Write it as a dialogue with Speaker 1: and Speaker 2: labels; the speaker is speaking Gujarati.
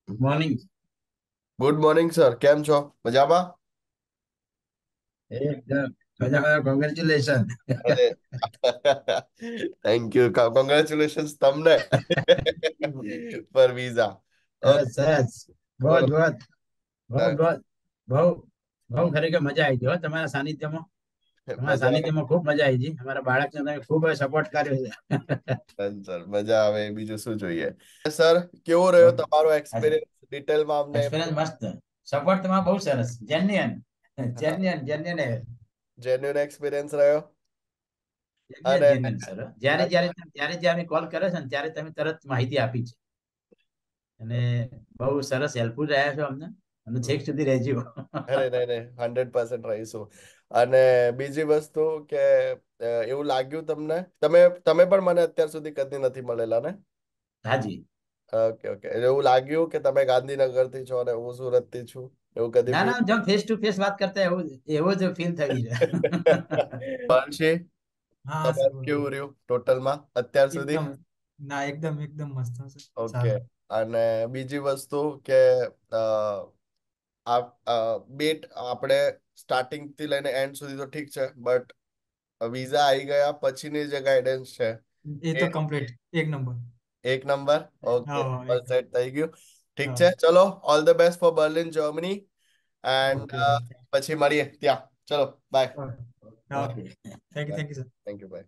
Speaker 1: મોર્નિંગ.
Speaker 2: ગુડ મોર્નિંગ સર, કેમ છો? મજામાં?
Speaker 1: એકદમ મજામાં. કોંગ્રેચ્યુલેશન.
Speaker 2: અરે થેન્ક યુ, કોંગ્રેચ્યુલેશન્સ તમને પર વિઝા.
Speaker 1: સરસ
Speaker 2: ઓકે,
Speaker 1: સરસ. બહુ
Speaker 2: બોલો.
Speaker 1: બહુ બહુ બહુ બહુ બહુ ખરેખર મજા આવી ગઈ હો તમારા સાનિધ્યમાં. તમારા
Speaker 2: મજા આવે.
Speaker 1: સાનિધ્યમાં ખૂબ મજા આવી ગઈ. અમારા બાળકને તમે ખૂબ સપોર્ટ કર્યો છે.
Speaker 2: સર મજા આવે, બીજું શું જોઈએ. સર, કેવો રહ્યો તમારો એક્સપિરિયન્સ? ડિટેલમાં અમને.
Speaker 1: એક્સપિરિયન્સ મસ્ત. સપોર્ટ તમારો બહુ સરસ. Genuine genuine genuine
Speaker 2: genuine experience રહ્યો.
Speaker 1: જેન્યુઅન
Speaker 2: અને
Speaker 1: જેન્યુઅન સર. જ્યારે જ્યારે જ્યારે જ્યારે કોલ કરે છે ને ત્યારે તમે તરત માહિતી આપી છે. અને બહુ સરસ હેલ્પફુલ રહ્યા છો અમને. અને છેક સુધી રહેજો.
Speaker 2: અરે નહીં નહીં, 100% રહીશું. અને બીજી વસ્તુ કે એવું લાગ્યું તમને, તમે પણ મને અત્યાર સુધી કદી નથી મળેલા ને?
Speaker 1: હાજી.
Speaker 2: ઓકે ઓકે, એવું લાગ્યું કે તમે ગાંધીનગર થી છો અને હું સુરત થી છું, એવું કદી
Speaker 1: ના
Speaker 2: ફીલ?
Speaker 1: ના, જેમ ફેસ ટુ ફેસ વાત કરતા એવું એવો જ ફીલ થઈ છે.
Speaker 2: હર્ષી,
Speaker 3: હા સર,
Speaker 2: તમારું
Speaker 3: બોલો બોલો.
Speaker 2: કેવું રહ્યું ટોટલમાં અત્યાર સુધી?
Speaker 3: એકદમ. ના, એકદમ એકદમ મસ્ત હશે.
Speaker 2: ઓકે.
Speaker 3: સારું.
Speaker 2: અને બીજી વસ્તુ કે અ, બેટ આપણે સ્ટાર્ટિંગ થી લઈને એન્ડ સુધી તો ઠીક છે, બટ વિઝા આવી ગયા પછીની જે ગાઈડન્સ છે
Speaker 3: એ
Speaker 2: એ
Speaker 3: તો કમ્પ્લીટ એક નંબર.
Speaker 2: એક નંબર. ઓકે,
Speaker 3: હા,
Speaker 2: ઓલ
Speaker 3: એક
Speaker 2: સેટ થઈ ગયું. ઠીક
Speaker 3: હા.
Speaker 2: છે, ચલો, all the best for Berlin Germany. And
Speaker 3: okay sir.
Speaker 2: પછી મળીએ ત્યાં. ચલો, bye.
Speaker 3: Okay.
Speaker 1: Okay.
Speaker 3: Thank you
Speaker 2: bye.
Speaker 3: Thank you sir.
Speaker 2: Thank you, by.